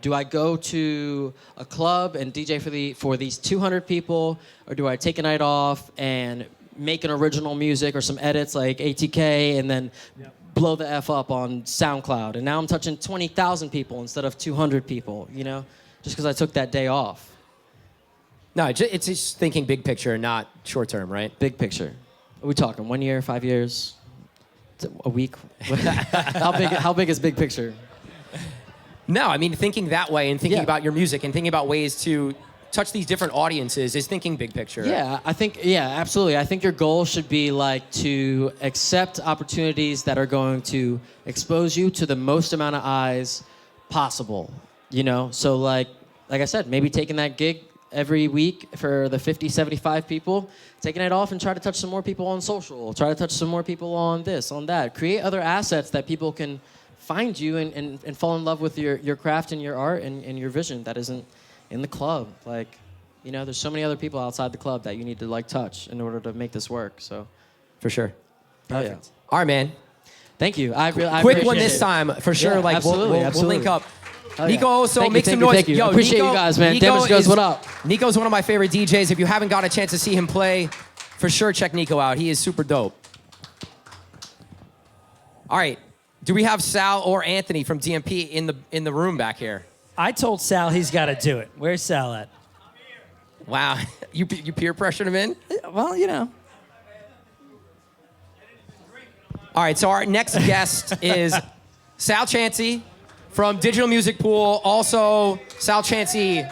do I go to a club and DJ for these 200 people, or do I take a night off and make an original music or some edits like ATK and then blow the F up on SoundCloud? And now I'm touching 20,000 people instead of 200 people, just because I took that day off. No, it's just thinking big picture, not short term, right? Big picture. Are we talking 1 year, 5 years, a week? How big is big picture? No, I mean, thinking that way and thinking about your music and thinking about ways to touch these different audiences is thinking big picture. Yeah, absolutely. I think your goal should be like to accept opportunities that are going to expose you to the most amount of eyes possible. So like I said, maybe taking that gig every week for the 50, 75 people, taking it off and try to touch some more people on social, try to touch some more people on this, on that. Create other assets that people can find you and fall in love with your craft and your art and your vision that isn't in the club. Like, there's so many other people outside the club that you need to like touch in order to make this work. So, for sure. Perfect. Yeah. All right, man. Thank you. I quick one this time for sure. Yeah, like absolutely, we'll link up. Oh, Nico also thank makes you, some noise. Thank you. Yo, Appreciate Nico, you guys, man. Nico Damage Goes, what up? Nico's one of my favorite DJs. If you haven't got a chance to see him play, for sure check Nico out. He is super dope. All right. Do we have Sal or Anthony from DMP in the room back here? I told Sal he's got to do it. Where's Sal at? Wow. You peer pressured him in? Well, All right, so our next guest is Sal Chancey from Digital Music Pool. Also, Sal Chancey,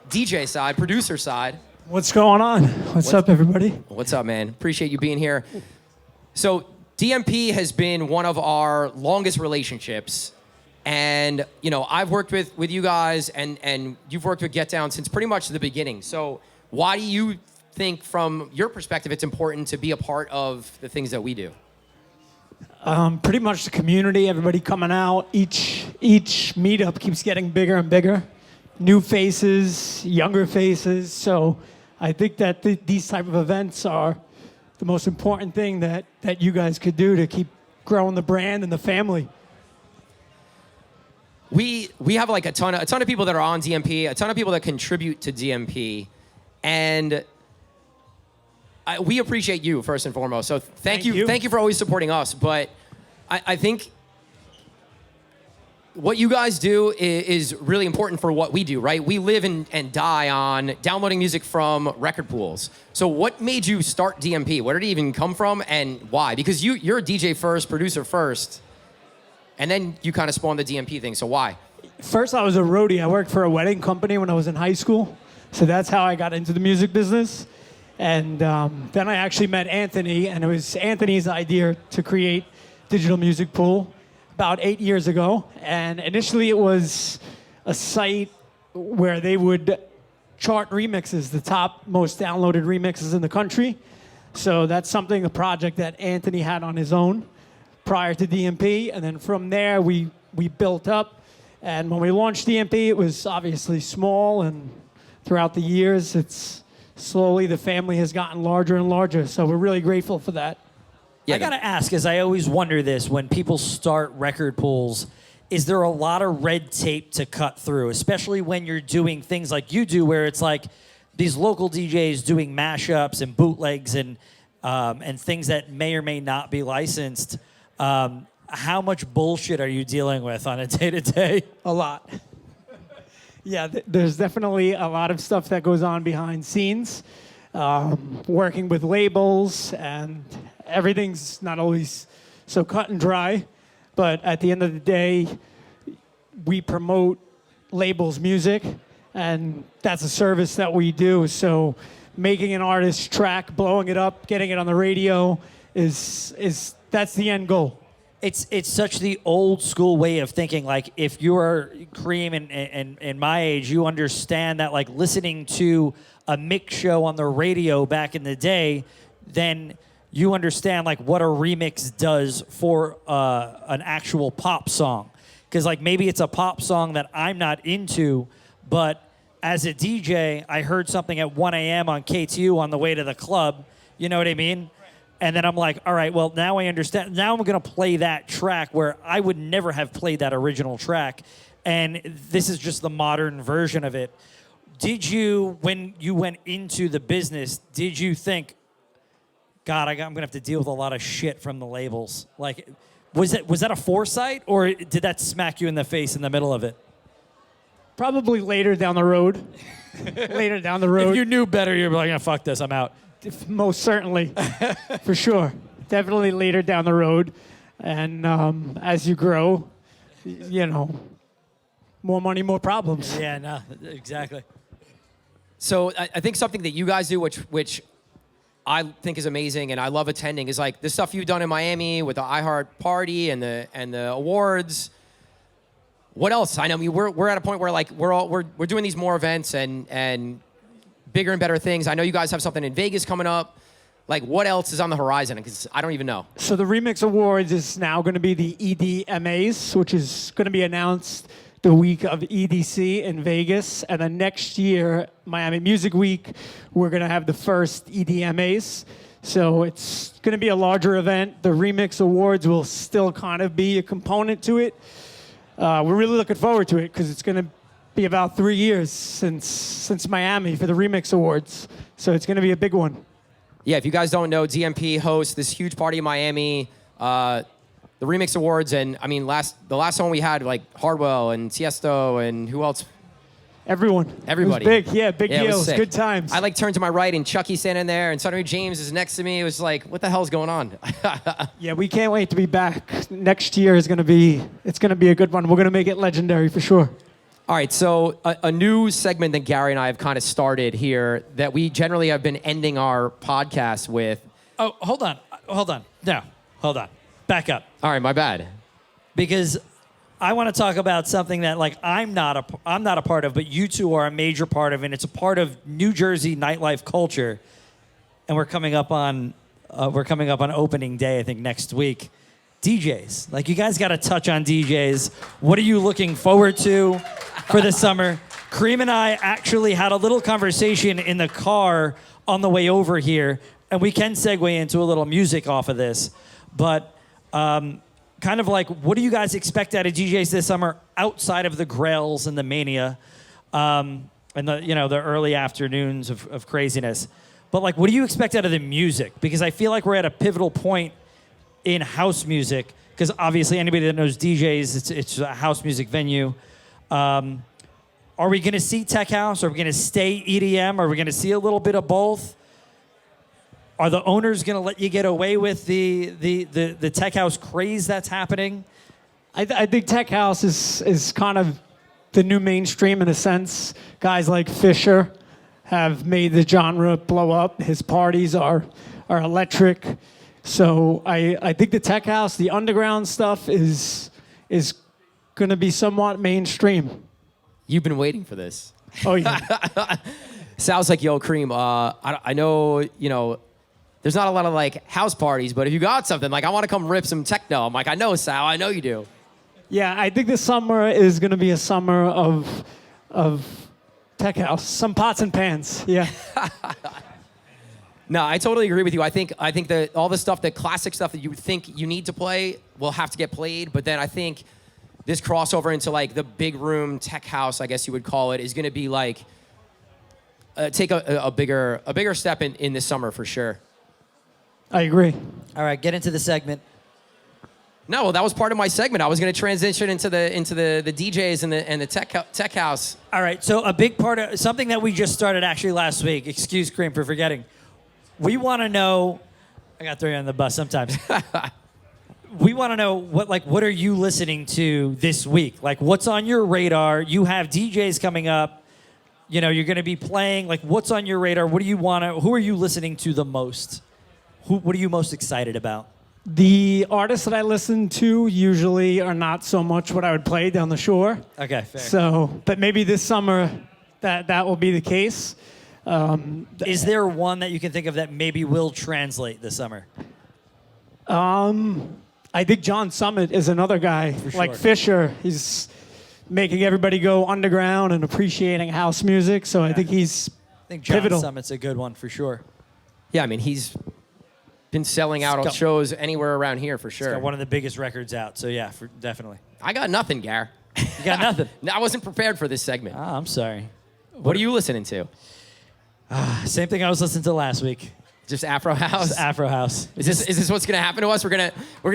DJ side, producer side. What's going on? What's up, everybody? What's up, man? Appreciate you being here. So, DMP has been one of our longest relationships. And, I've worked with you guys and you've worked with Get Down since pretty much the beginning. So, why do you think, from your perspective, it's important to be a part of the things that we do? Pretty much the community, everybody coming out. Each meetup keeps getting bigger and bigger. New faces, younger faces. So I think that these type of events are the most important thing that you guys could do to keep growing the brand and the family. We have like a ton of people that are on DMP, a ton of people that contribute to DMP, and we appreciate you first and foremost. So thank you for always supporting us. But I think what you guys do is really important for what we do, right? We live and die on downloading music from record pools. So what made you start DMP? Where did it even come from and why? Because you're a DJ first, producer first, and then you kind of spawned the DMP thing. So why? First, I was a roadie. I worked for a wedding company when I was in high school. So that's how I got into the music business. And then I actually met Anthony, and it was Anthony's idea to create Digital Music Pool about 8 years ago. And initially it was a site where they would chart remixes, the top most downloaded remixes in the country. So that's a project that Anthony had on his own prior to DMP. And then from there, we built up. And when we launched DMP, it was obviously small. And throughout the years, slowly the family has gotten larger and larger. So we're really grateful for that. I got to ask, as I always wonder this, when people start record pools, is there a lot of red tape to cut through, especially when you're doing things like you do, where it's like these local DJs doing mashups and bootlegs and things that may or may not be licensed? How much bullshit are you dealing with on a day-to-day? A lot. Yeah, there's definitely a lot of stuff that goes on behind scenes, working with labels, and everything's not always so cut and dry. But at the end of the day, we promote labels' music, and that's a service that we do. So making an artist's track, blowing it up, getting it on the radio that's the end goal. It's such the old school way of thinking. Like, if you're Kareem and my age, you understand that, like, listening to a mix show on the radio back in the day, then you understand like what a remix does for an actual pop song. Because like maybe it's a pop song that I'm not into, but as a DJ, I heard something at 1 a.m. on KTU on the way to the club. You know what I mean? And then I'm like, all right, well, now I understand. Now I'm going to play that track where I would never have played that original track. And this is just the modern version of it. Did you, when you went into the business, did you think, God, I'm going to have to deal with a lot of shit from the labels? Like, was that a foresight, or did that smack you in the face in the middle of it? Probably later down the road. Later down the road. If you knew better, you'd be like, oh, fuck this, I'm out. Most certainly. For sure. Definitely later down the road. And as you grow, you know, more money, more problems. Yeah, no, exactly. So I think something that you guys do, which I think is amazing and I love attending, is like the stuff you've done in Miami with the iHeart Party and the awards. What else? I know, I mean, we're at a point where like we're doing these more events and bigger and better things. I know you guys have something in Vegas coming up. Like, what else is on the horizon? Because I don't even know. So the Remix Awards is now going to be the EDMAs, which is going to be announced the week of EDC in Vegas. And then next year, Miami Music Week, we're going to have the first EDMAs. So it's going to be a larger event. The Remix Awards will still kind of be a component to it. We're really looking forward to it because it's going to be about 3 years since Miami for the Remix Awards. So it's going to be a big one. Yeah, if you guys don't know, DMP hosts this huge party in Miami, the Remix Awards, and I mean, the last one we had, like Hardwell and Tiesto and who else? Everybody. It was big, yeah, big Yeah, it was deals, sick. good times. I like turned to my right and Chucky's standing there, and suddenly James is next to me. It was like, what the hell's going on? Yeah, we can't wait to be back. Next year is going to be a good one. We're going to make it legendary for sure. All right, so a new segment that Gary and I have kind of started here that we generally have been ending our podcast with. Oh, hold on. No, hold on. Back up. All right, my bad. Because I want to talk about something that like I'm not a part of, but you two are a major part of, and it's a part of New Jersey nightlife culture. And we're coming up on opening day, I think, next week. DJs. Like, you guys got to touch on DJs. What are you looking forward to for the summer? Kareem and I actually had a little conversation in the car on the way over here, and we can segue into a little music off of this. But kind of like, what do you guys expect out of DJs this summer outside of the Grails and the Mania and the early afternoons of craziness? But like, what do you expect out of the music? Because I feel like we're at a pivotal point in house music, because obviously anybody that knows DJs, it's a house music venue. Are we going to see tech house? Are we going to stay EDM? Are we going to see a little bit of both? Are the owners going to let you get away with the tech house craze that's happening? I think tech house is kind of the new mainstream in a sense. Guys like Fisher have made the genre blow up. His parties are electric. So I think the tech house, the underground stuff is going to be somewhat mainstream. You've been waiting for this. Oh, yeah. Sal's like, yo, Kareem, I know, there's not a lot of like house parties, but if you got something, like I want to come rip some techno. I'm like, I know, Sal, I know you do. Yeah, I think the summer is going to be a summer of tech house. Some pots and pans, yeah. No, I totally agree with you. I think that all the stuff, the classic stuff that you think you need to play will have to get played. But then I think this crossover into like the big room tech house, I guess you would call it, is going to be like take a bigger step in this summer for sure. I agree. All right, get into the segment. No, well, that was part of my segment. I was going to transition into the DJs and the tech house. All right, so a big part of something that we just started actually last week. Excuse Kareem for forgetting. We want to know. I got to throw you on the bus sometimes. We want to know what are you listening to this week? Like, what's on your radar? You have DJs coming up. You're going to be playing. Like, what's on your radar? What do you want to? Who are you listening to the most? What are you most excited about? The artists that I listen to usually are not so much what I would play down the shore. Okay, fair. So, but maybe this summer that will be the case. Is there one that you can think of that maybe will translate this summer? I think John Summit is another guy like Fisher. He's making everybody go underground and appreciating house music. So I think he's I think John pivotal. Summit's a good one for sure. Yeah, I mean, he's been selling out on shows anywhere around here for sure. He's got one of the biggest records out. So yeah, definitely. I got nothing, Gar. You got nothing. No, I wasn't prepared for this segment. Oh, I'm sorry. What are you listening to? Same thing I was listening to last week. Just Afro House? Just Afro House. Is this what's gonna happen to us? We're gonna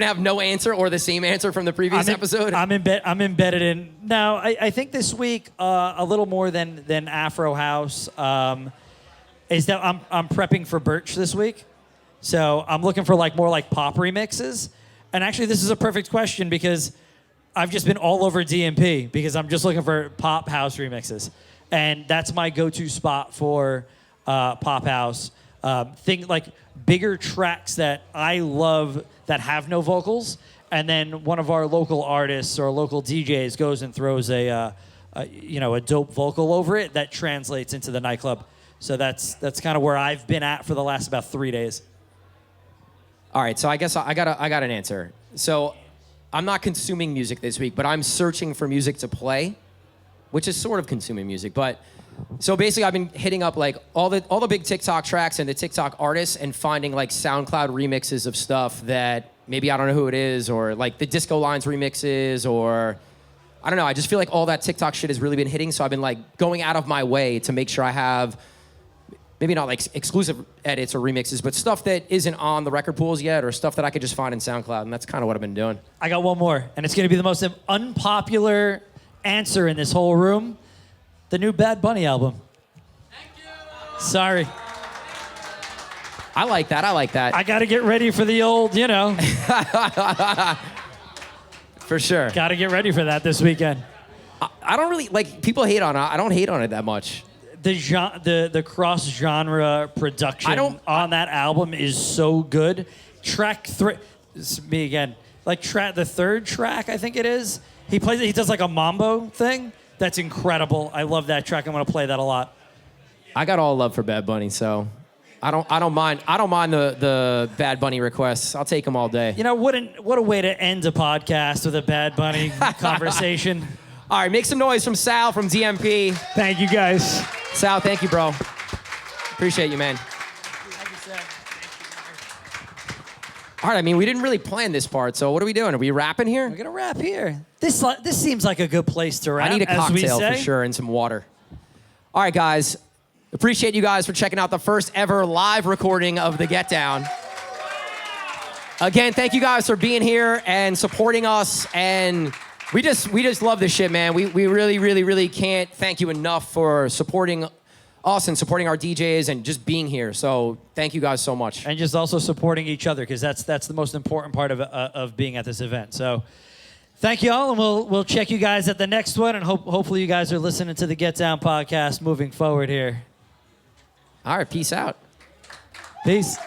have no answer or the same answer from the previous episode? I'm embedded in. No, I think this week a little more than Afro House is that I'm prepping for Birch this week, so I'm looking for more like pop remixes. And actually, this is a perfect question because I've just been all over DMP because I'm just looking for pop house remixes, and that's my go-to spot for pop house. Things like bigger tracks that I love that have no vocals, and then one of our local artists or local DJs goes and throws a dope vocal over it that translates into the nightclub. So that's kind of where I've been at for the last about 3 days. All right, so I guess I got an answer. So I'm not consuming music this week, but I'm searching for music to play, which is sort of consuming music, but. So basically, I've been hitting up all the big TikTok tracks and the TikTok artists and finding SoundCloud remixes of stuff that maybe I don't know who it is, or the Disco Lines remixes, or I don't know. I just feel like all that TikTok shit has really been hitting. So I've been going out of my way to make sure I have maybe not exclusive edits or remixes, but stuff that isn't on the record pools yet, or stuff that I could just find in SoundCloud, and that's kind of what I've been doing. I got one more, and it's going to be the most unpopular answer in this whole room. The new Bad Bunny album. Thank you. Sorry. I like that. I got to get ready for the old, For sure. Got to get ready for that this weekend. I don't really, people hate on it. I don't hate on it that much. The cross-genre production on that album is so good. Track 3, this is me again. The third track, I think it is. He does a mambo thing. That's incredible. I love that track. I'm gonna play that a lot. I got all love for Bad Bunny, so I don't mind the Bad Bunny requests. I'll take them all day. What a way to end a podcast with a Bad Bunny conversation. All right, make some noise from Sal from DMP. Thank you, guys. Sal, thank you, bro. Appreciate you, man. All right, I mean, we didn't really plan this part, so what are we doing? Are we rapping here? We're gonna rap here. This seems like a good place to rap. I need a cocktail for sure and some water. All right, guys. Appreciate you guys for checking out the first ever live recording of The Get Down. Again, thank you guys for being here and supporting us. And we just love this shit, man. We really, really, really can't thank you enough for supporting us and supporting our DJs and just being here. So thank you guys so much. And just also supporting each other, because that's the most important part of being at this event. So thank you all, and we'll check you guys at the next one, and hopefully you guys are listening to the Get Down podcast moving forward here. All right, peace out. Peace.